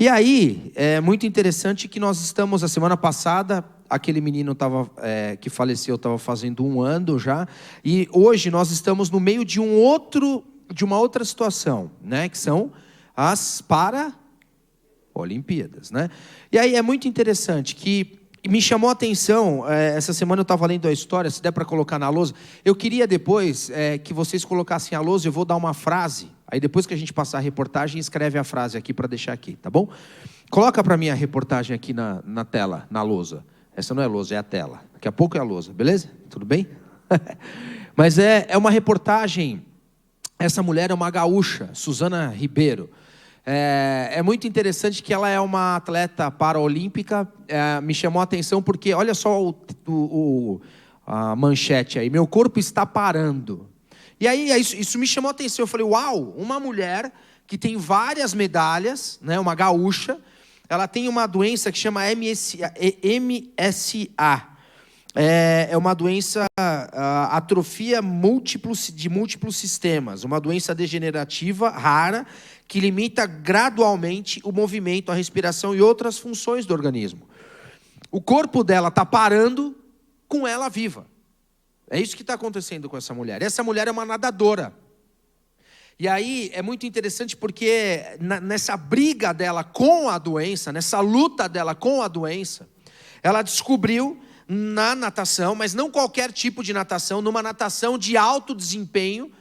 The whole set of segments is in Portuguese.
E aí, é muito interessante que nós estamos, a semana passada, aquele menino que faleceu estava fazendo 1 ano já, e hoje nós estamos no meio de uma outra situação, né, que são as Paralimpíadas, né? E aí é muito interessante que me chamou a atenção, essa semana eu estava lendo a história, se der para colocar na lousa, eu queria depois que vocês colocassem a lousa, eu vou dar uma frase, aí depois que a gente passar a reportagem, escreve a frase aqui para deixar aqui, tá bom? Coloca para mim a reportagem aqui na tela, na lousa. Essa não é lousa, é a tela. Daqui a pouco é a lousa, beleza? Tudo bem? Mas é uma reportagem, essa mulher é uma gaúcha, Suzana Ribeiro. É muito interessante que ela é uma atleta paraolímpica, me chamou a atenção porque, olha só a manchete aí, meu corpo está parando. E aí isso me chamou a atenção, eu falei, uau, uma mulher que tem várias medalhas, né, uma gaúcha, ela tem uma doença que chama MSA. É uma doença, atrofia de múltiplos sistemas, uma doença degenerativa rara que limita gradualmente o movimento, a respiração e outras funções do organismo. O corpo dela está parando com ela viva. É isso que está acontecendo com essa mulher. Essa mulher é uma nadadora. E aí é muito interessante porque nessa briga dela com a doença, nessa luta dela com a doença, ela descobriu na natação, mas não qualquer tipo de natação, numa natação de alto desempenho,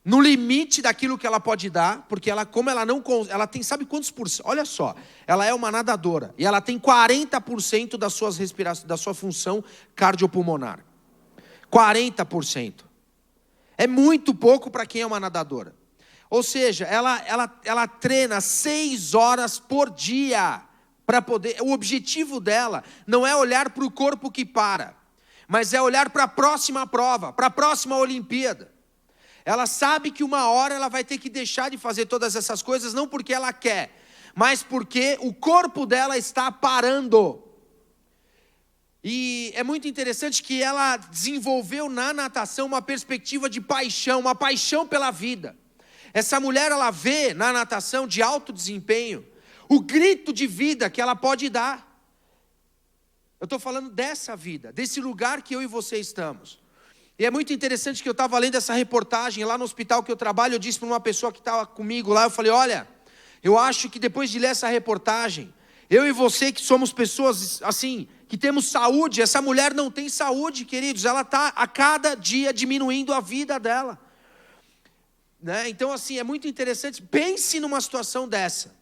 no limite daquilo que ela pode dar, porque ela tem, sabe quantos por cento? Olha só, ela é uma nadadora e ela tem 40% da sua função cardiopulmonar. 40%. É muito pouco para quem é uma nadadora. Ou seja, ela treina 6 horas por dia para poder. O objetivo dela não é olhar para o corpo que para, mas é olhar para a próxima prova, para a próxima Olimpíada. Ela sabe que uma hora ela vai ter que deixar de fazer todas essas coisas, não porque ela quer, mas porque o corpo dela está parando. E é muito interessante que ela desenvolveu na natação uma perspectiva de paixão, uma paixão pela vida. Essa mulher, ela vê na natação de alto desempenho o grito de vida que ela pode dar. Eu estou falando dessa vida, desse lugar que eu e você estamos. E é muito interessante que eu estava lendo essa reportagem lá no hospital que eu trabalho, eu disse para uma pessoa que estava comigo lá, eu falei, olha, eu acho que depois de ler essa reportagem, eu e você que somos pessoas assim, que temos saúde, essa mulher não tem saúde, queridos, ela está a cada dia diminuindo a vida dela. Né? Então assim, é muito interessante, pense numa situação dessa.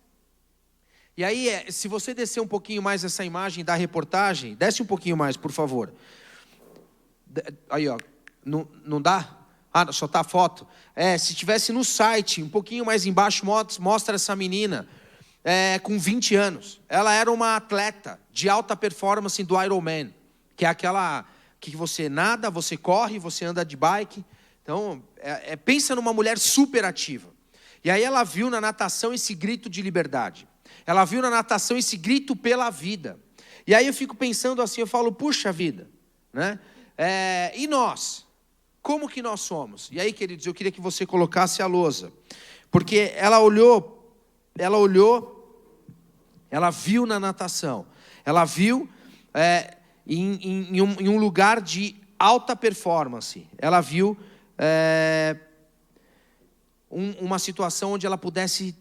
E aí, se você descer um pouquinho mais essa imagem da reportagem, desce um pouquinho mais, por favor. Aí, ó, não dá? Ah, só está a foto. Se tivesse no site, um pouquinho mais embaixo, mostra essa menina com 20 anos. Ela era uma atleta de alta performance do Ironman, que é aquela que você nada, você corre, você anda de bike. Então, pensa numa mulher super ativa. E aí ela viu na natação esse grito de liberdade. Ela viu na natação esse grito pela vida. E aí eu fico pensando assim, eu falo, puxa vida, né? E nós? Como que nós somos? E aí, queridos, eu queria que você colocasse a lousa. Porque ela olhou, ela viu na natação. Ela viu em um lugar de alta performance. Ela viu uma situação onde ela pudesse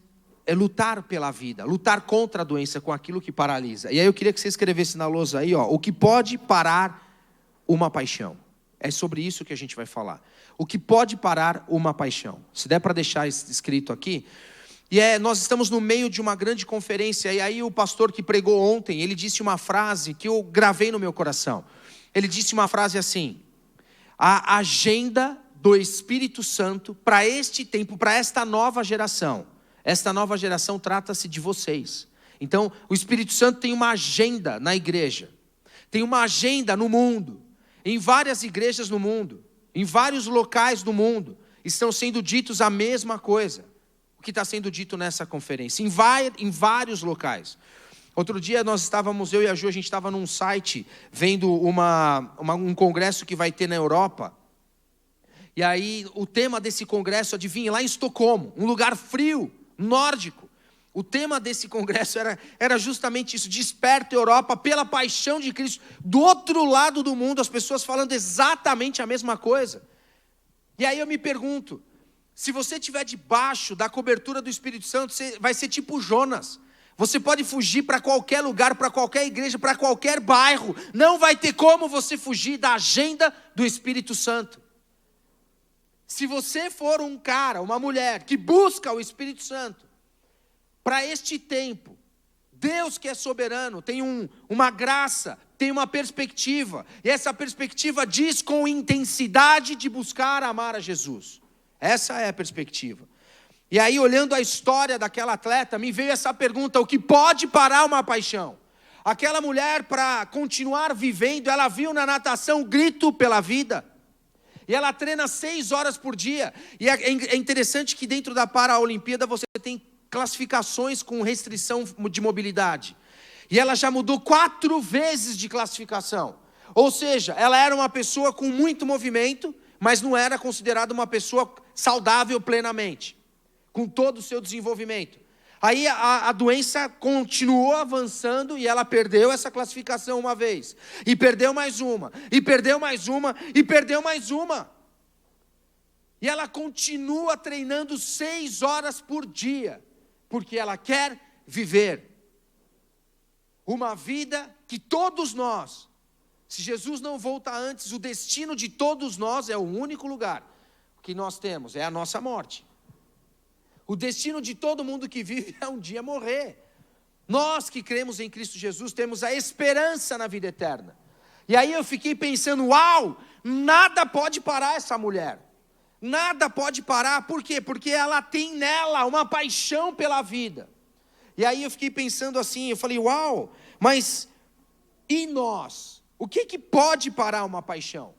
lutar pela vida, lutar contra a doença, com aquilo que paralisa. E aí eu queria que você escrevesse na lousa aí, ó, o que pode parar uma paixão. É sobre isso que a gente vai falar. O que pode parar uma paixão. Se der para deixar escrito aqui. E nós estamos no meio de uma grande conferência, e aí o pastor que pregou ontem, ele disse uma frase que eu gravei no meu coração. Ele disse uma frase assim: a agenda do Espírito Santo para este tempo, para esta nova geração. Esta nova geração trata-se de vocês. Então, o Espírito Santo tem uma agenda na igreja. Tem uma agenda no mundo. Em várias igrejas no mundo. Em vários locais do mundo. Estão sendo ditos a mesma coisa. O que está sendo dito nessa conferência. Em vários locais. Outro dia nós estávamos, eu e a Ju, a gente estava num site vendo um congresso que vai ter na Europa. E aí o tema desse congresso, adivinha, lá em Estocolmo, um lugar frio, nórdico. O tema desse congresso era justamente isso: Desperta Europa pela paixão de Cristo. Do outro lado do mundo, as pessoas falando exatamente a mesma coisa. E aí eu me pergunto, se você estiver debaixo da cobertura do Espírito Santo, você vai ser tipo Jonas. Você pode fugir para qualquer lugar, para qualquer igreja, para qualquer bairro. Não vai ter como você fugir da agenda do Espírito Santo. Se você for um cara, uma mulher que busca o Espírito Santo, para este tempo, Deus que é soberano, tem uma graça, tem uma perspectiva. E essa perspectiva diz com intensidade de buscar amar a Jesus. Essa é a perspectiva. E aí, olhando a história daquela atleta, me veio essa pergunta: o que pode parar uma paixão? Aquela mulher, para continuar vivendo, ela viu na natação grito pela vida. E ela treina 6 horas por dia. E é interessante que dentro da Paralimpíada você tem classificações com restrição de mobilidade. E ela já mudou 4 vezes de classificação. Ou seja, ela era uma pessoa com muito movimento, mas não era considerada uma pessoa saudável plenamente, com todo o seu desenvolvimento. Aí a doença continuou avançando e ela perdeu essa classificação uma vez. E perdeu mais uma, e perdeu mais uma, e perdeu mais uma. E ela continua treinando 6 horas por dia, porque ela quer viver uma vida que todos nós, se Jesus não voltar antes, o destino de todos nós é o único lugar que nós temos, é a nossa morte. O destino de todo mundo que vive é um dia morrer. Nós que cremos em Cristo Jesus temos a esperança na vida eterna. E aí eu fiquei pensando, uau, nada pode parar essa mulher. Nada pode parar, por quê? Porque ela tem nela uma paixão pela vida. E aí eu fiquei pensando assim, eu falei, uau, mas e nós? O que pode parar uma paixão?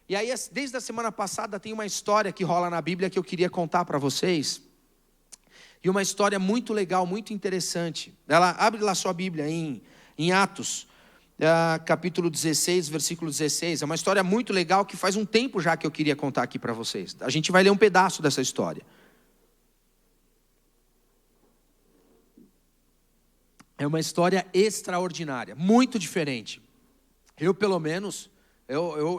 E aí desde a semana passada tem uma história que rola na Bíblia que eu queria contar para vocês. E uma história muito legal, muito interessante. Ela abre lá sua Bíblia em Atos, capítulo 16, versículo 16. É uma história muito legal que faz um tempo já que eu queria contar aqui para vocês. A gente vai ler um pedaço dessa história. É uma história extraordinária, muito diferente. Eu, pelo menos,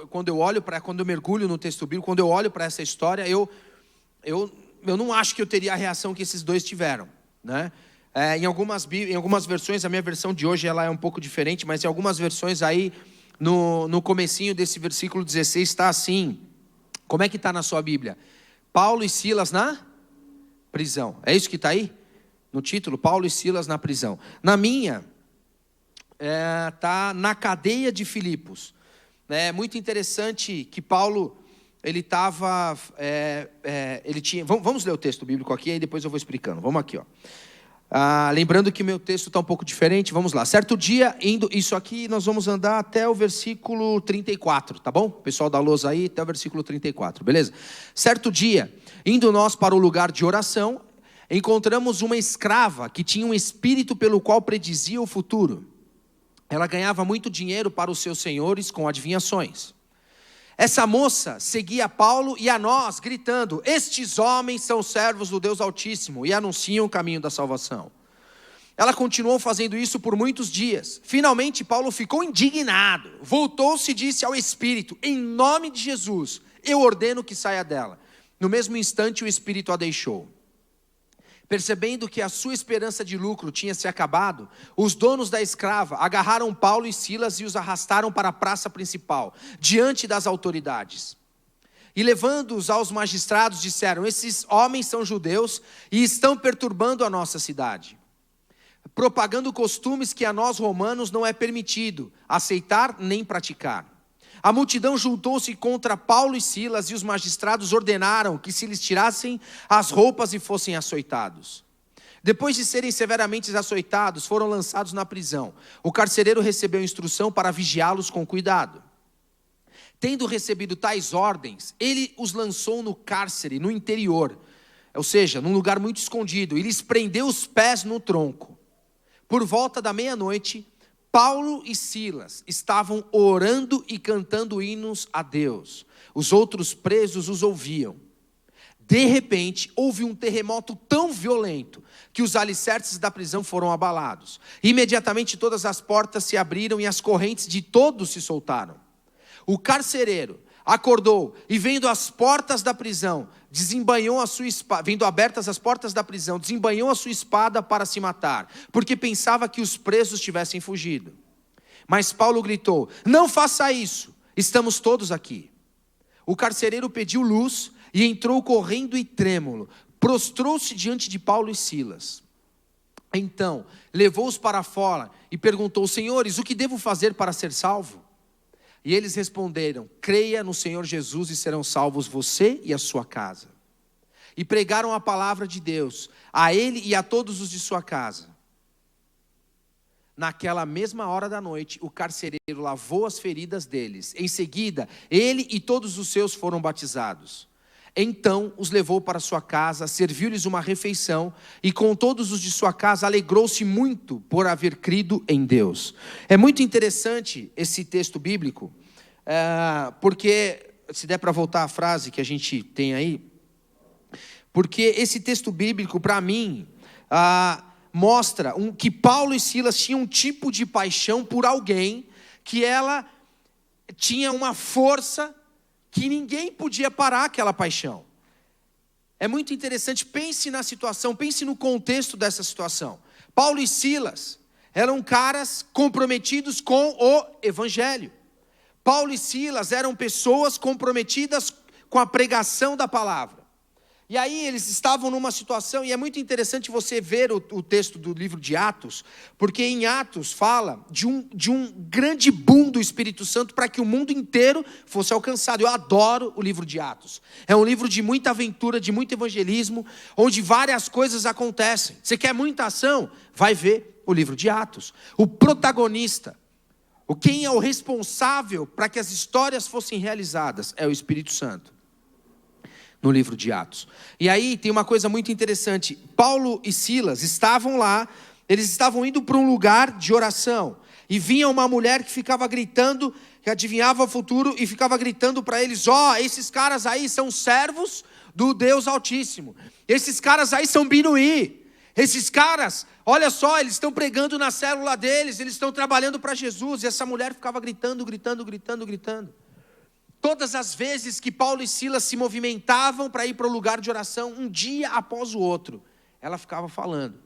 quando eu mergulho no texto bíblico, quando eu olho para essa história, eu não acho que eu teria a reação que esses dois tiveram, né? Em algumas versões, a minha versão de hoje ela é um pouco diferente, mas em algumas versões aí, no comecinho desse versículo 16, está assim. Como é que está na sua Bíblia? Paulo e Silas na prisão. É isso que está aí? No título, Paulo e Silas na prisão. Na minha, está na cadeia de Filipos. É muito interessante que Paulo... Ele estava, ele tinha, vamos ler o texto bíblico aqui, aí depois eu vou explicando. Vamos aqui, ó. Lembrando que meu texto está um pouco diferente, vamos lá. Certo dia, isso aqui nós vamos andar até o versículo 34, tá bom? Pessoal da lousa aí, até o versículo 34, beleza? Certo dia, indo nós para o lugar de oração, encontramos uma escrava que tinha um espírito pelo qual predizia o futuro. Ela ganhava muito dinheiro para os seus senhores com adivinhações. Essa moça seguia Paulo e a nós, gritando: estes homens são servos do Deus Altíssimo e anunciam o caminho da salvação. Ela continuou fazendo isso por muitos dias. Finalmente Paulo ficou indignado, voltou-se e disse ao espírito: em nome de Jesus, eu ordeno que saia dela. No mesmo instante o espírito a deixou. Percebendo que a sua esperança de lucro tinha se acabado, os donos da escrava agarraram Paulo e Silas e os arrastaram para a praça principal, diante das autoridades. E levando-os aos magistrados, disseram: esses homens são judeus e estão perturbando a nossa cidade, propagando costumes que a nós romanos não é permitido aceitar nem praticar. A multidão juntou-se contra Paulo e Silas e os magistrados ordenaram que se lhes tirassem as roupas e fossem açoitados. Depois de serem severamente açoitados, foram lançados na prisão. O carcereiro recebeu instrução para vigiá-los com cuidado. Tendo recebido tais ordens, ele os lançou no cárcere, no interior, ou seja, num lugar muito escondido, e lhes prendeu os pés no tronco. Por volta da meia-noite, Paulo e Silas estavam orando e cantando hinos a Deus. Os outros presos os ouviam. De repente, houve um terremoto tão violento que os alicerces da prisão foram abalados. Imediatamente todas as portas se abriram e as correntes de todos se soltaram. O carcereiro acordou e, vendo as portas da prisão, desembainhou a sua espada, vendo abertas as portas da prisão, desembainhou a sua espada para se matar, porque pensava que os presos tivessem fugido. Mas Paulo gritou: não faça isso, estamos todos aqui. O carcereiro pediu luz e entrou correndo e trêmulo, prostrou-se diante de Paulo e Silas. Então, levou-os para fora e perguntou: senhores, o que devo fazer para ser salvo? E eles responderam: creia no Senhor Jesus e serão salvos você e a sua casa. E pregaram a palavra de Deus a ele e a todos os de sua casa. Naquela mesma hora da noite, o carcereiro lavou as feridas deles. Em seguida, ele e todos os seus foram batizados. Então os levou para sua casa, serviu-lhes uma refeição, e com todos os de sua casa alegrou-se muito por haver crido em Deus. É muito interessante esse texto bíblico, porque, se der para voltar a frase que a gente tem aí, porque esse texto bíblico, para mim, mostra que Paulo e Silas tinham um tipo de paixão por alguém, que ela tinha uma força que ninguém podia parar aquela paixão. É muito interessante, pense na situação, pense no contexto dessa situação. Paulo e Silas eram caras comprometidos com o evangelho. Paulo e Silas eram pessoas comprometidas com a pregação da palavra. E aí eles estavam numa situação, e é muito interessante você ver o texto do livro de Atos, porque em Atos fala de um grande boom do Espírito Santo para que o mundo inteiro fosse alcançado. Eu adoro o livro de Atos. É um livro de muita aventura, de muito evangelismo, onde várias coisas acontecem. Você quer muita ação? Vai ver o livro de Atos. O protagonista, quem é o responsável para que as histórias fossem realizadas, é o Espírito Santo. No livro de Atos. E aí tem uma coisa muito interessante. Paulo e Silas estavam lá, eles estavam indo para um lugar de oração, e vinha uma mulher que ficava gritando, que adivinhava o futuro, e ficava gritando para eles: esses caras aí são servos do Deus Altíssimo, esses caras aí são binuí, esses caras, olha só, eles estão pregando na célula deles, eles estão trabalhando para Jesus. E essa mulher ficava gritando. Todas as vezes que Paulo e Silas se movimentavam para ir para o lugar de oração, um dia após o outro, ela ficava falando.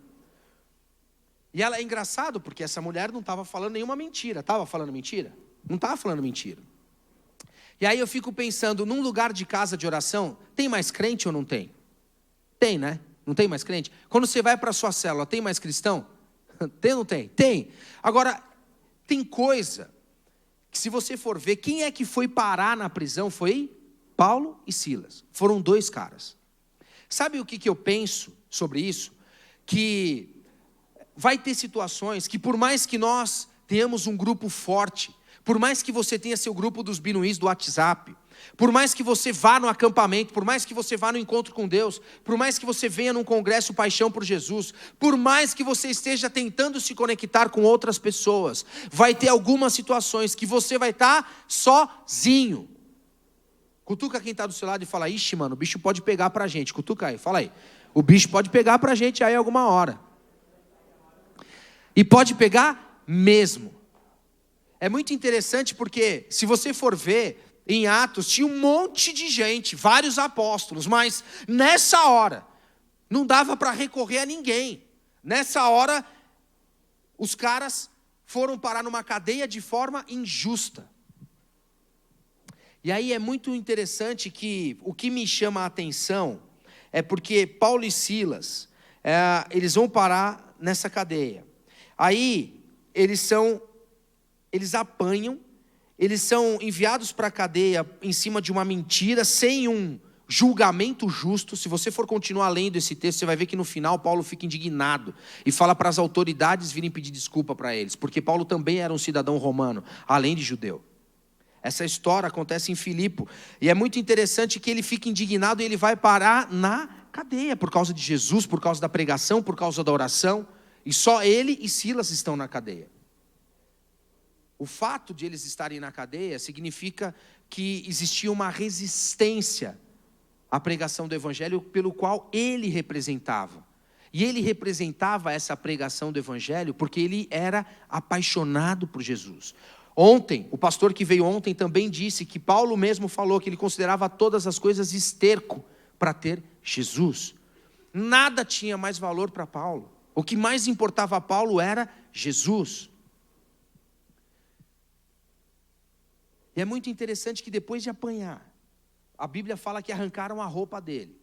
E ela é engraçado, porque essa mulher não estava falando nenhuma mentira. Estava falando mentira? Não estava falando mentira. E aí eu fico pensando, num lugar de casa de oração, tem mais crente ou não tem? Tem, né? Não tem mais crente? Quando você vai para a sua célula, tem mais cristão? Tem ou não tem? Tem. Agora, tem coisa que, se você for ver, quem é que foi parar na prisão foi Paulo e Silas. Foram dois caras. Sabe o que eu penso sobre isso? Que vai ter situações que, por mais que nós tenhamos um grupo forte, por mais que você tenha seu grupo dos binuís do WhatsApp, por mais que você vá no acampamento, por mais que você vá no encontro com Deus, por mais que você venha num congresso Paixão por Jesus, por mais que você esteja tentando se conectar com outras pessoas, vai ter algumas situações que você vai estar sozinho. Cutuca quem está do seu lado e fala: ixi, mano, o bicho pode pegar pra gente. Cutuca aí, fala aí. O bicho pode pegar pra gente aí alguma hora. E pode pegar mesmo. É muito interessante porque, se você for ver, em Atos tinha um monte de gente, vários apóstolos, mas nessa hora não dava para recorrer a ninguém. Nessa hora os caras foram parar numa cadeia de forma injusta. E aí é muito interessante que o que me chama a atenção é porque Paulo e Silas, eles vão parar nessa cadeia. Aí eles apanham. Eles são enviados para a cadeia em cima de uma mentira, sem um julgamento justo. Se você for continuar lendo esse texto, você vai ver que no final Paulo fica indignado e fala para as autoridades virem pedir desculpa para eles, porque Paulo também era um cidadão romano, além de judeu. Essa história acontece em Filipe, e é muito interessante que ele fica indignado e ele vai parar na cadeia, por causa de Jesus, por causa da pregação, por causa da oração, e só ele e Silas estão na cadeia. O fato de eles estarem na cadeia significa que existia uma resistência a pregação do evangelho pelo qual ele representava. E ele representava essa pregação do evangelho porque ele era apaixonado por Jesus. Ontem, o pastor que veio ontem também disse que Paulo mesmo falou que ele considerava todas as coisas esterco para ter Jesus. Nada tinha mais valor para Paulo. O que mais importava a Paulo era Jesus. E é muito interessante que depois de apanhar, a Bíblia fala que arrancaram a roupa dele.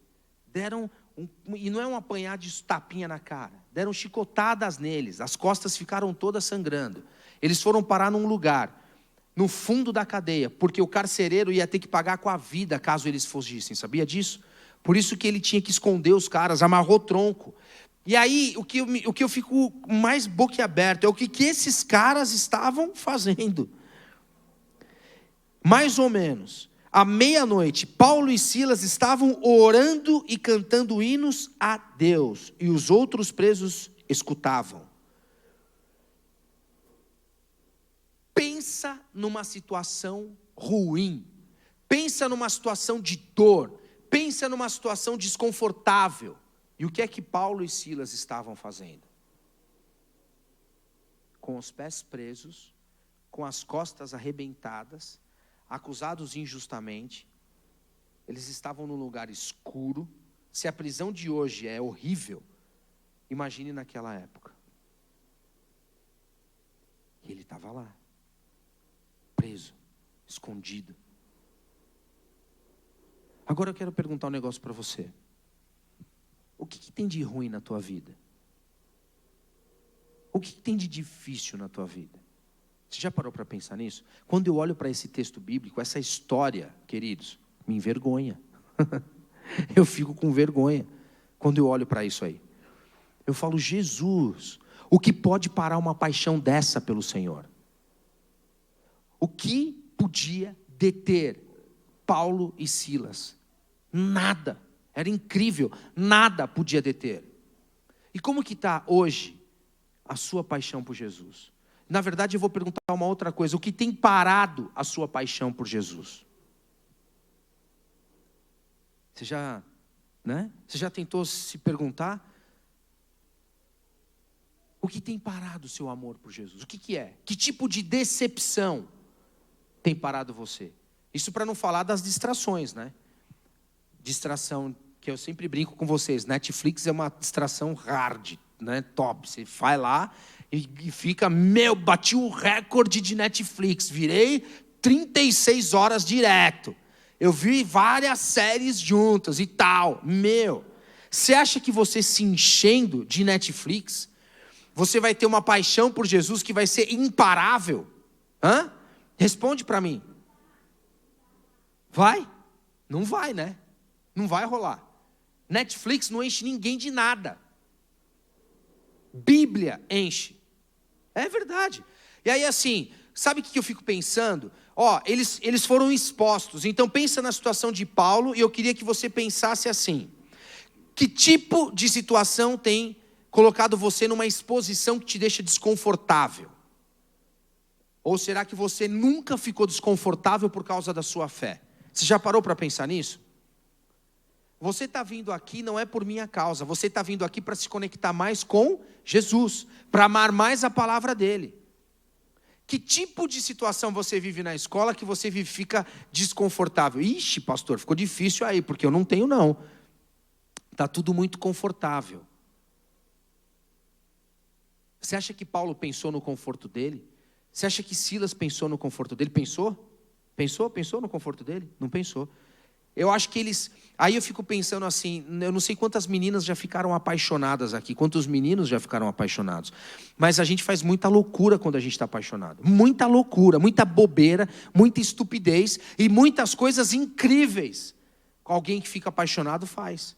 E não é um apanhar de tapinha na cara. Deram chicotadas neles. As costas ficaram todas sangrando. Eles foram parar num lugar, no fundo da cadeia, porque o carcereiro ia ter que pagar com a vida caso eles fugissem. Sabia disso? Por isso que ele tinha que esconder os caras, amarrou tronco. E aí, o que eu fico mais boquiaberto é o que esses caras estavam fazendo. Mais ou menos, à meia-noite, Paulo e Silas estavam orando e cantando hinos a Deus, e os outros presos escutavam. Pensa numa situação ruim, pensa numa situação de dor, pensa numa situação desconfortável. E o que é que Paulo e Silas estavam fazendo? Com os pés presos, com as costas arrebentadas, acusados injustamente, eles estavam num lugar escuro. Se a prisão de hoje é horrível, imagine naquela época. E ele estava lá, preso, escondido. Agora eu quero perguntar um negócio para você. O que tem de ruim na tua vida? O que tem de difícil na tua vida? Você já parou para pensar nisso? Quando eu olho para esse texto bíblico, essa história, queridos, me envergonha. Eu fico com vergonha quando eu olho para isso aí. Eu falo, Jesus, o que pode parar uma paixão dessa pelo Senhor? O que podia deter Paulo e Silas? Nada. Era incrível, nada podia deter. E como que está hoje a sua paixão por Jesus? Na verdade, eu vou perguntar uma outra coisa. O que tem parado a sua paixão por Jesus? Você já tentou se perguntar? O que tem parado o seu amor por Jesus? O que é? Que tipo de decepção tem parado você? Isso para não falar das distrações, né? Distração que eu sempre brinco com vocês. Netflix é uma distração hard, né? Top. Você vai lá e fica, bati o recorde de Netflix. Virei 36 horas direto. Eu vi várias séries juntas e tal. Você acha que você se enchendo de Netflix, você vai ter uma paixão por Jesus que vai ser imparável? Responde para mim. Vai? Não vai, né? Não vai rolar. Netflix não enche ninguém de nada. Bíblia enche. É verdade. E aí assim, sabe o que eu fico pensando? Eles foram expostos. Então pensa na situação de Paulo e eu queria que você pensasse assim. Que tipo de situação tem colocado você numa exposição que te deixa desconfortável? Ou será que você nunca ficou desconfortável por causa da sua fé? Você já parou para pensar nisso? Você está vindo aqui não é por minha causa. Você está vindo aqui para se conectar mais com Jesus, para amar mais a palavra dele. Que tipo de situação você vive na escola que você fica desconfortável? Ixi, pastor, ficou difícil aí, porque eu não tenho não. Está tudo muito confortável. Você acha que Paulo pensou no conforto dele? Você acha que Silas pensou no conforto dele? Pensou? Pensou no conforto dele? Não pensou. Eu acho que aí eu fico pensando assim, eu não sei quantas meninas já ficaram apaixonadas aqui, quantos meninos já ficaram apaixonados. Mas a gente faz muita loucura quando a gente está apaixonado. Muita loucura, muita bobeira, muita estupidez e muitas coisas incríveis. Alguém que fica apaixonado faz.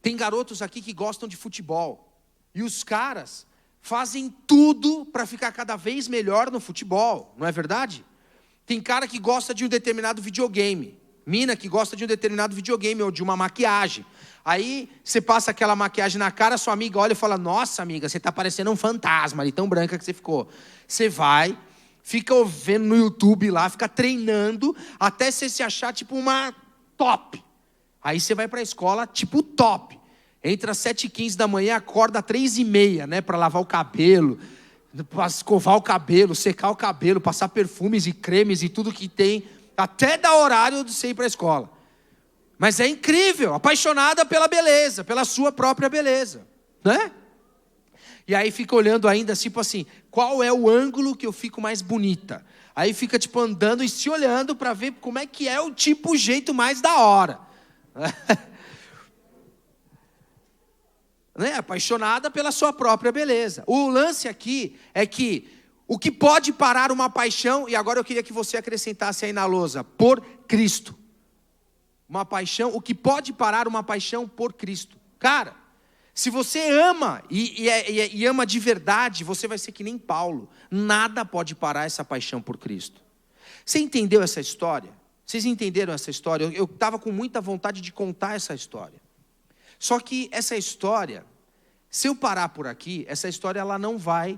Tem garotos aqui que gostam de futebol. E os caras fazem tudo para ficar cada vez melhor no futebol. Não é verdade? Tem cara que gosta de um determinado videogame. Mina que gosta de um determinado videogame ou de uma maquiagem. Aí você passa aquela maquiagem na cara, sua amiga olha e fala, nossa amiga, você está parecendo um fantasma ali, tão branca que você ficou. Você vai, fica vendo no YouTube lá, fica treinando, até você se achar tipo uma top. Aí você vai para a escola, tipo, top. Entra às 7h15 da manhã, acorda às 3h30, né? Para lavar o cabelo, para escovar o cabelo, secar o cabelo, passar perfumes e cremes e tudo que tem, até dar horário de você ir para a escola. Mas é incrível, apaixonada pela beleza, pela sua própria beleza, né? E aí fica olhando ainda, tipo assim, qual é o ângulo que eu fico mais bonita? Aí fica tipo andando e se olhando para ver como é que é o tipo, o jeito mais da hora. Né? Apaixonada pela sua própria beleza. O lance aqui é que o que pode parar uma paixão, e agora eu queria que você acrescentasse aí na lousa, por Cristo. Uma paixão, o que pode parar uma paixão por Cristo. Cara, se você ama e ama de verdade, você vai ser que nem Paulo. Nada pode parar essa paixão por Cristo. Você entendeu essa história? Vocês entenderam essa história? Eu estava com muita vontade de contar essa história. Só que essa história, se eu parar por aqui, essa história ela não vai,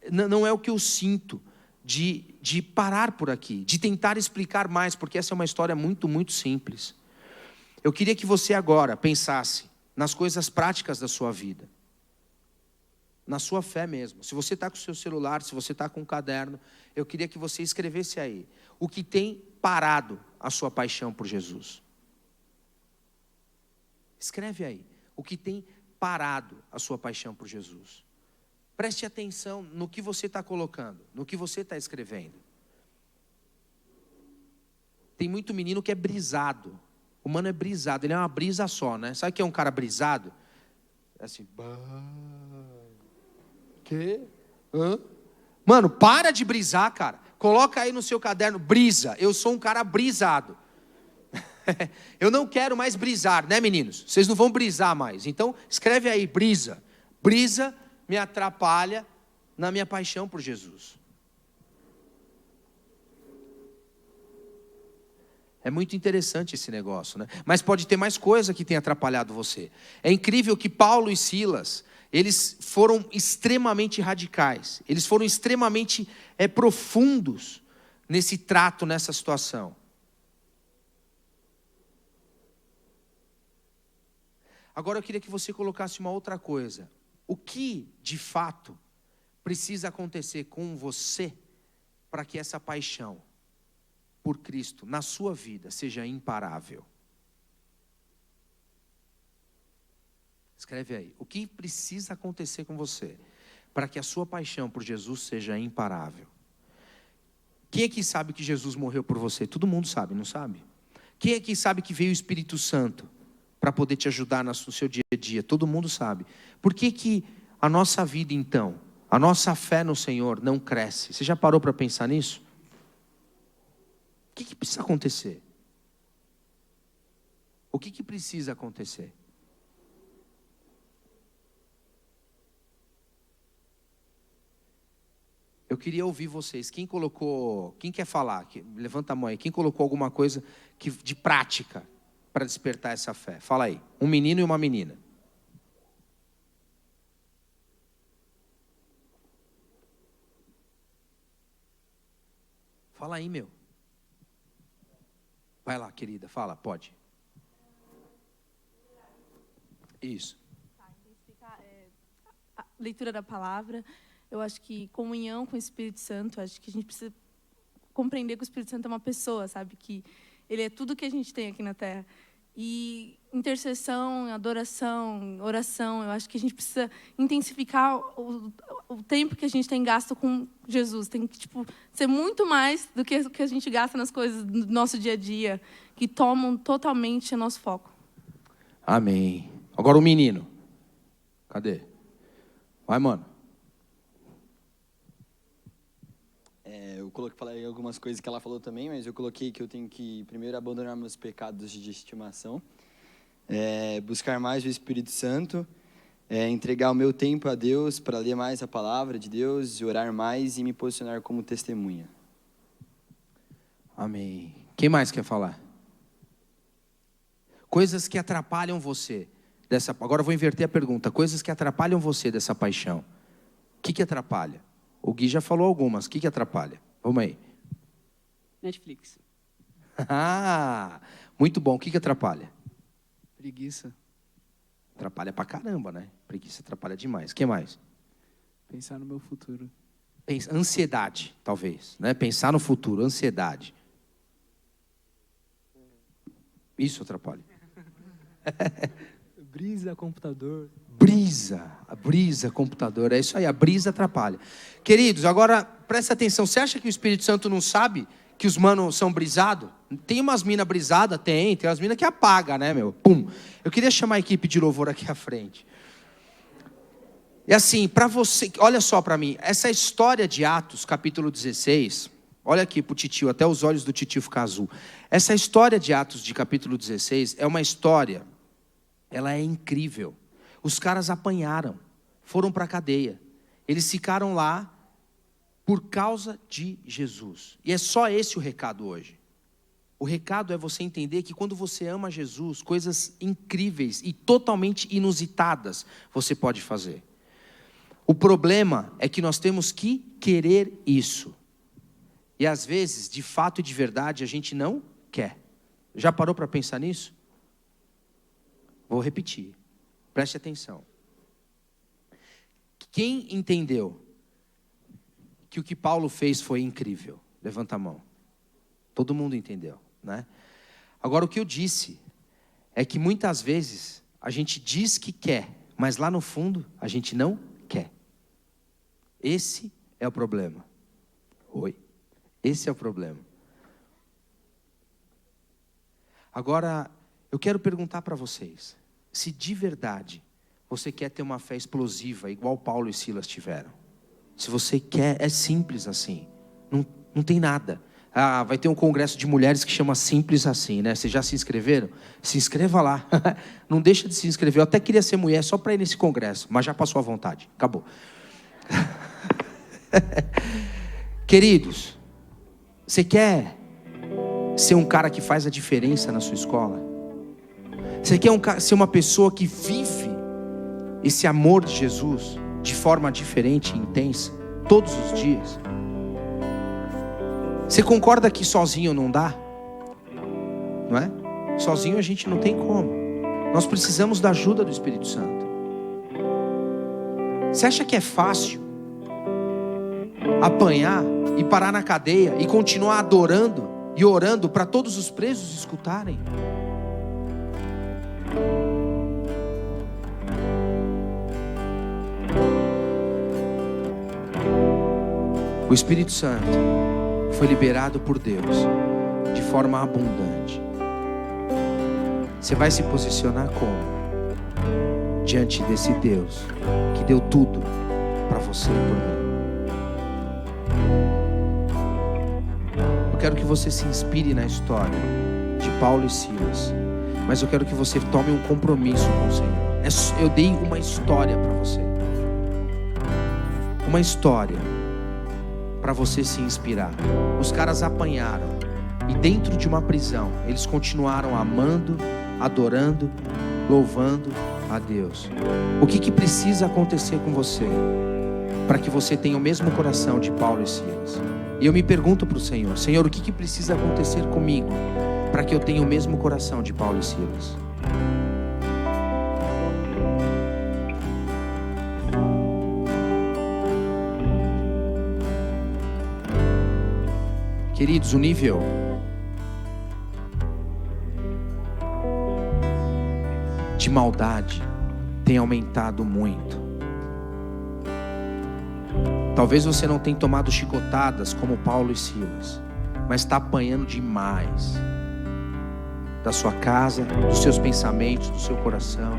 não é o que eu sinto de parar por aqui, de tentar explicar mais, porque essa é uma história muito, muito simples. Eu queria que você agora pensasse nas coisas práticas da sua vida, na sua fé mesmo. Se você está com o seu celular, se você está com um caderno, eu queria que você escrevesse aí o que tem parado a sua paixão por Jesus. Escreve aí o que tem parado a sua paixão por Jesus. Preste atenção no que você está colocando, no que você está escrevendo. Tem muito menino que é brisado. O mano é brisado, ele é uma brisa só, né? Sabe o que é um cara brisado? É assim, quê? Hã? Mano, para de brisar, cara. Coloca aí no seu caderno, brisa. Eu sou um cara brisado. Eu não quero mais brisar, né, meninos? Vocês não vão brisar mais. Então, escreve aí, brisa. Brisa me atrapalha na minha paixão por Jesus. É muito interessante esse negócio, né? Mas pode ter mais coisa que tenha atrapalhado você. É incrível que Paulo e Silas, eles foram extremamente radicais. Eles foram extremamente profundos nesse trato, nessa situação. Agora eu queria que você colocasse uma outra coisa. O que, de fato, precisa acontecer com você para que essa paixão por Cristo na sua vida seja imparável? Escreve aí. O que precisa acontecer com você para que a sua paixão por Jesus seja imparável? Quem aqui sabe que Jesus morreu por você? Todo mundo sabe, não sabe? Quem aqui sabe que veio o Espírito Santo para poder te ajudar no seu dia a dia? Todo mundo sabe. Por que a nossa vida, então, a nossa fé no Senhor não cresce? Você já parou para pensar nisso? O que precisa acontecer? O que precisa acontecer? Eu queria ouvir vocês. Quem quer falar? Levanta a mão aí. Quem colocou alguma coisa de prática para despertar essa fé? Fala aí. Um menino e uma menina. Fala aí, meu. Vai lá, querida. Fala, pode. Isso. A leitura da palavra. Eu acho que comunhão com o Espírito Santo, acho que a gente precisa compreender que o Espírito Santo é uma pessoa, sabe? Que ele é tudo que a gente tem aqui na Terra. E intercessão, adoração, oração, eu acho que a gente precisa intensificar o tempo que a gente tem gasto com Jesus. Tem que ser muito mais do que o que a gente gasta nas coisas do nosso dia a dia, que tomam totalmente o nosso foco. Amém. Agora o menino. Cadê? Vai, mano. Falei algumas coisas que ela falou também, mas eu coloquei que eu tenho que primeiro abandonar meus pecados de estimação, buscar mais o Espírito Santo, entregar o meu tempo a Deus para ler mais a palavra de Deus, orar mais e me posicionar como testemunha. Amém. Quem mais quer falar? Coisas que atrapalham você dessa. Agora eu vou inverter a pergunta. Coisas que atrapalham você dessa paixão. O que atrapalha? O Gui já falou algumas. O que atrapalha? Vamos aí. Netflix. Muito bom. O que atrapalha? Preguiça. Atrapalha pra caramba, né? Preguiça atrapalha demais. O que mais? Pensar no meu futuro. Ansiedade, talvez, né? Pensar no futuro, ansiedade. Isso atrapalha. Brisa, computador. Brisa, computador. É isso aí, a brisa atrapalha. Queridos, agora presta atenção. Você acha que o Espírito Santo não sabe que os manos são brisados? Tem umas minas brisadas? Tem umas minas que apaga, né, meu? Pum. Eu queria chamar a equipe de louvor aqui à frente. E assim, para você, olha só para mim, essa história de Atos, capítulo 16, olha aqui pro titio, até os olhos do titio ficam azul. Essa história de Atos de capítulo 16 é uma história, ela é incrível. Os caras apanharam, foram para a cadeia. Eles ficaram lá por causa de Jesus. E é só esse o recado hoje. O recado é você entender que quando você ama Jesus, coisas incríveis e totalmente inusitadas você pode fazer. O problema é que nós temos que querer isso. E às vezes, de fato e de verdade, a gente não quer. Já parou para pensar nisso? Vou repetir. Preste atenção. Quem entendeu que o que Paulo fez foi incrível? Levanta a mão. Todo mundo entendeu, né? Agora, o que eu disse é que muitas vezes a gente diz que quer, mas lá no fundo a gente não quer. Esse é o problema. Oi. Esse é o problema. Agora, eu quero perguntar para vocês, se de verdade você quer ter uma fé explosiva, igual Paulo e Silas tiveram. Se você quer, é simples assim. Não tem nada. Vai ter um congresso de mulheres que chama Simples Assim, né? Vocês já se inscreveram? Se inscreva lá. Não deixa de se inscrever. Eu até queria ser mulher só para ir nesse congresso, mas já passou à vontade. Acabou. Queridos, você quer ser um cara que faz a diferença na sua escola? Você quer ser uma pessoa que vive esse amor de Jesus de forma diferente e intensa, todos os dias? Você concorda que sozinho não dá? Não é? Sozinho a gente não tem como. Nós precisamos da ajuda do Espírito Santo. Você acha que é fácil apanhar e parar na cadeia e continuar adorando e orando para todos os presos escutarem? O Espírito Santo foi liberado por Deus de forma abundante. Você vai se posicionar como? Diante desse Deus que deu tudo para você e por mim. Eu quero que você se inspire na história de Paulo e Silas, mas eu quero que você tome um compromisso com o Senhor. Eu dei uma história para você, uma história para você se inspirar. Os caras apanharam e dentro de uma prisão eles continuaram amando, adorando, louvando a Deus. O que precisa acontecer com você para que você tenha o mesmo coração de Paulo e Silas? E eu me pergunto para o Senhor: Senhor, o que precisa acontecer comigo para que eu tenha o mesmo coração de Paulo e Silas? Queridos, o nível de maldade tem aumentado muito. Talvez você não tenha tomado chicotadas como Paulo e Silas, mas está apanhando demais da sua casa, dos seus pensamentos, do seu coração.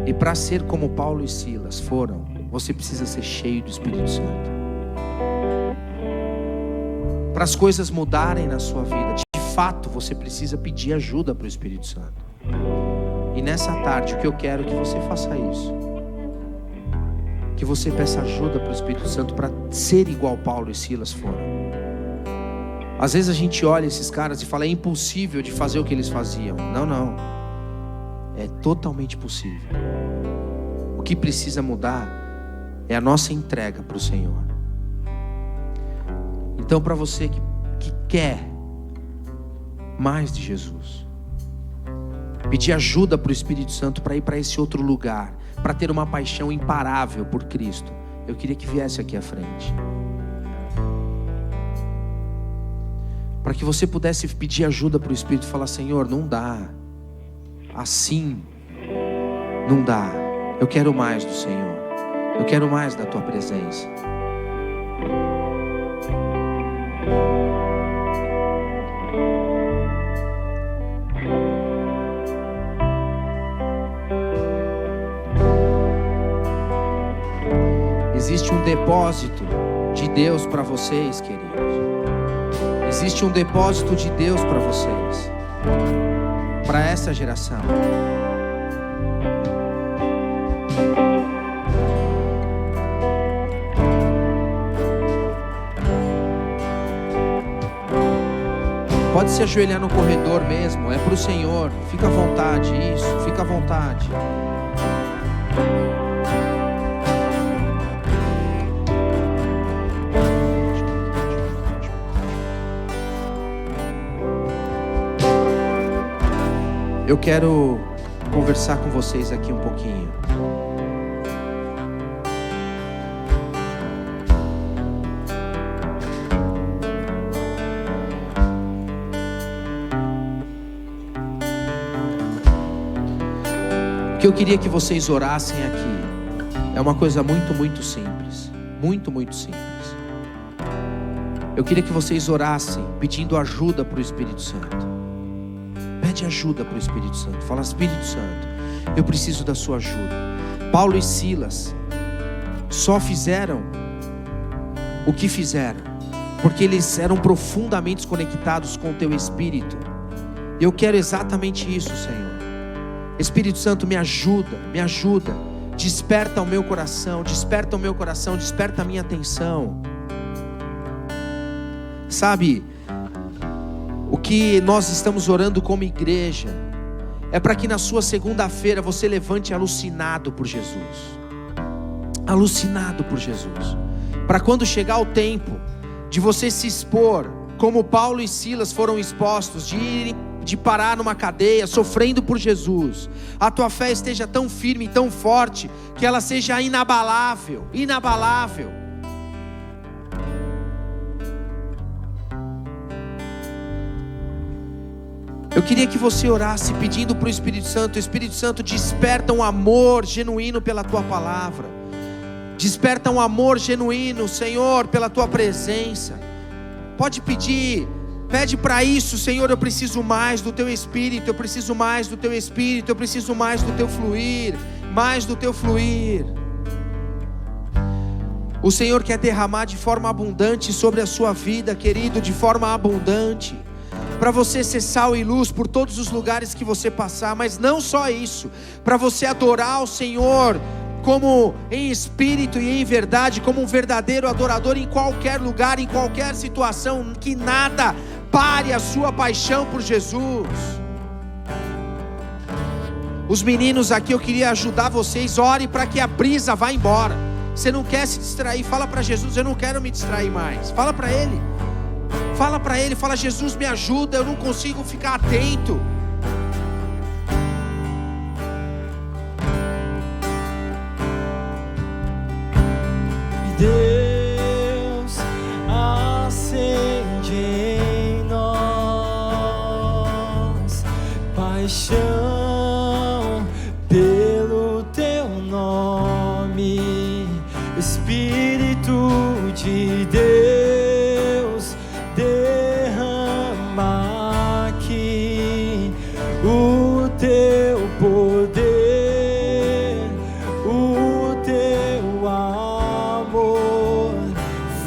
E para ser como Paulo e Silas foram, você precisa ser cheio do Espírito Santo. Para as coisas mudarem na sua vida, de fato você precisa pedir ajuda para o Espírito Santo. E nessa tarde o que eu quero é que você faça isso, que você peça ajuda para o Espírito Santo para ser igual Paulo e Silas foram. Às vezes a gente olha esses caras e fala: é impossível de fazer o que eles faziam. Não, é totalmente possível. O que precisa mudar é a nossa entrega para o Senhor. Então, para você que quer mais de Jesus. Pedir ajuda para o Espírito Santo para ir para esse outro lugar, para ter uma paixão imparável por Cristo. Eu queria que viesse aqui à frente, para que você pudesse pedir ajuda para o Espírito e falar: Senhor, não dá, assim não dá, eu quero mais do Senhor, eu quero mais da Tua presença. Existe um depósito de Deus para vocês, queridos. Existe um depósito de Deus para vocês, para essa geração. Pode se ajoelhar no corredor mesmo, é para o Senhor. Fica à vontade, isso, fica à vontade. Eu quero conversar com vocês aqui um pouquinho. O que eu queria que vocês orassem aqui é uma coisa muito simples. Muito simples. Eu queria que vocês orassem pedindo ajuda para o Espírito Santo. Pede ajuda para o Espírito Santo. Fala: Espírito Santo, eu preciso da sua ajuda. Paulo e Silas só fizeram o que fizeram porque eles eram profundamente conectados com o Teu Espírito. E eu quero exatamente isso, Senhor. Espírito Santo, me ajuda. Desperta o meu coração, desperta a minha atenção. Sabe, o que nós estamos orando como igreja é para que na sua segunda-feira você levante alucinado por Jesus. Alucinado por Jesus. Para quando chegar o tempo de você se expor, como Paulo e Silas foram expostos, de parar numa cadeia, sofrendo por Jesus, a tua fé esteja tão firme e tão forte, que ela seja inabalável. Eu queria que você orasse pedindo para o Espírito Santo: Espírito Santo, desperta um amor genuíno pela Tua palavra. Desperta um amor genuíno, Senhor, pela Tua presença. Pode pedir, pede para isso: Senhor, eu preciso mais do Teu Espírito, eu preciso mais do Teu Espírito, eu preciso mais do Teu fluir, mais do Teu fluir. O Senhor quer derramar de forma abundante sobre a sua vida, querido, de forma abundante, para você ser sal e luz por todos os lugares que você passar. Mas não só isso, para você adorar o Senhor como em espírito e em verdade, como um verdadeiro adorador em qualquer lugar, em qualquer situação. Que nada pare a sua paixão por Jesus. Os meninos aqui, eu queria ajudar vocês. Ore para que a brisa vá embora. Você não quer se distrair, fala para Jesus: eu não quero me distrair mais. Fala para Ele. Fala: Jesus, me ajuda, eu não consigo ficar atento. Deus, acende em nós paixão pelo Teu nome, Espírito de Deus, derrama aqui o Teu poder, o Teu amor,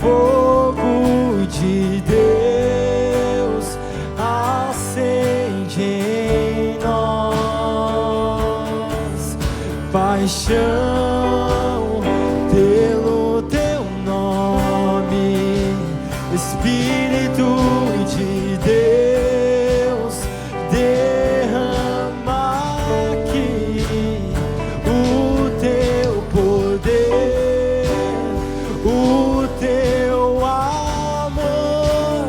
fogo de Deus, acende em nós paixão pelo Teu nome, Espírito de Deus, derrama aqui o Teu poder, o Teu amor,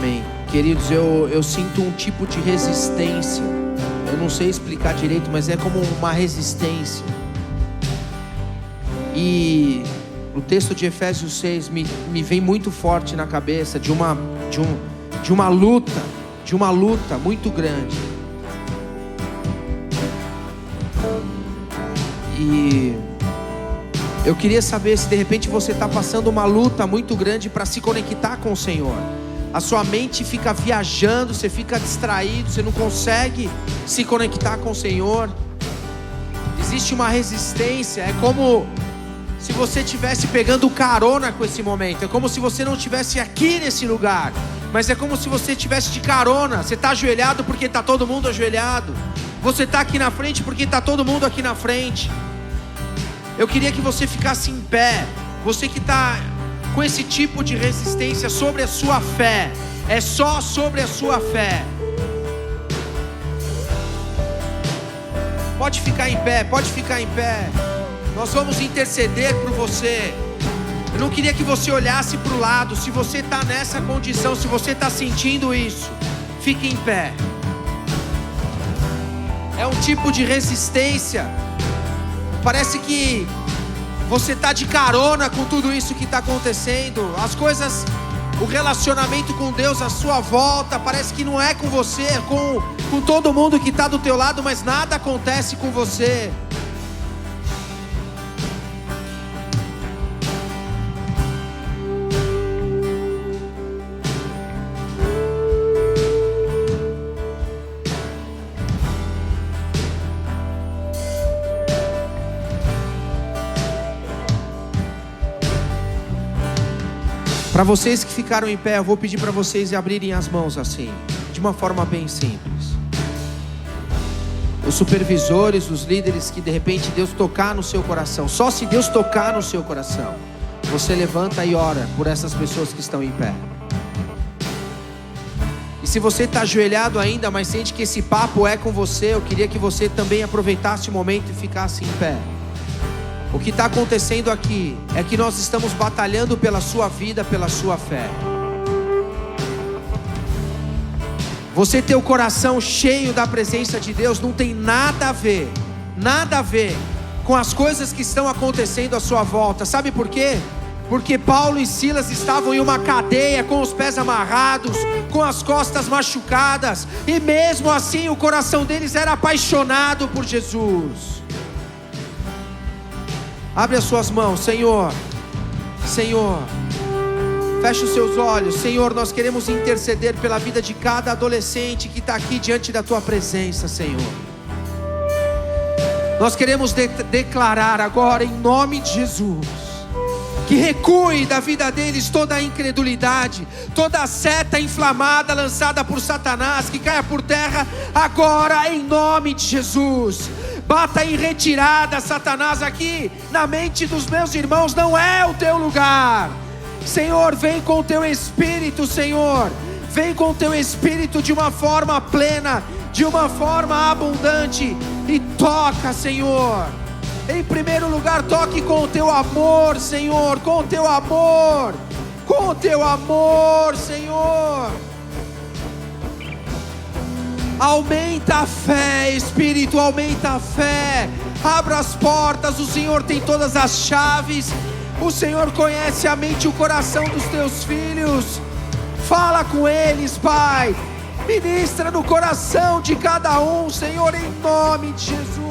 Amém. Queridos, eu sinto um tipo de resistência. Eu não sei explicar direito, mas é como uma resistência. E o texto de Efésios 6 me vem muito forte na cabeça de uma luta muito grande. E eu queria saber se de repente você está passando uma luta muito grande para se conectar com o Senhor. A sua mente fica viajando, você fica distraído, você não consegue se conectar com o Senhor. Existe uma resistência, é como se você estivesse pegando carona com esse momento. É como se você não estivesse aqui nesse lugar, mas é como se você estivesse de carona. Você está ajoelhado porque está todo mundo ajoelhado. Você está aqui na frente porque está todo mundo aqui na frente. Eu queria que você ficasse em pé. Você que está com esse tipo de resistência sobre a sua fé. É só sobre a sua fé. Pode ficar em pé, pode ficar em pé. Nós vamos interceder por você. Eu não queria que você olhasse para o lado. Se você está nessa condição, se você está sentindo isso, fique em pé. É um tipo de resistência. Parece que você está de carona com tudo isso que está acontecendo. As coisas, o relacionamento com Deus à sua volta, parece que não é com você, é com todo mundo que está do teu lado, mas nada acontece com você. Para vocês que ficaram em pé, eu vou pedir para vocês abrirem as mãos assim, de uma forma bem simples. Os supervisores, os líderes, que de repente Deus tocar no seu coração, só se Deus tocar no seu coração, você levanta e ora por essas pessoas que estão em pé. E se você está ajoelhado ainda, mas sente que esse papo é com você, eu queria que você também aproveitasse o momento e ficasse em pé. O que está acontecendo aqui é que nós estamos batalhando pela sua vida, pela sua fé. Você ter o coração cheio da presença de Deus não tem nada a ver com as coisas que estão acontecendo à sua volta. Sabe por quê? Porque Paulo e Silas estavam em uma cadeia, com os pés amarrados, com as costas machucadas, e mesmo assim o coração deles era apaixonado por Jesus. Abre as suas mãos, Senhor. Feche os seus olhos. Senhor, nós queremos interceder pela vida de cada adolescente que está aqui diante da Tua presença, Senhor. Nós queremos declarar agora, em nome de Jesus, que recue da vida deles toda a incredulidade, toda a seta inflamada lançada por Satanás, que caia por terra agora, em nome de Jesus. Bata em retirada, Satanás, aqui na mente dos meus irmãos não é o teu lugar. Senhor, vem com o teu Espírito, Senhor. Vem com o teu Espírito de uma forma plena, de uma forma abundante, e toca, Senhor. Em primeiro lugar, toque com o teu amor, Senhor, com o teu amor, Senhor. Aumenta a fé, Espírito, aumenta a fé. Abra as portas, o Senhor tem todas as chaves. O Senhor conhece a mente e o coração dos teus filhos. Fala com eles, Pai. Ministra no coração de cada um, Senhor, em nome de Jesus.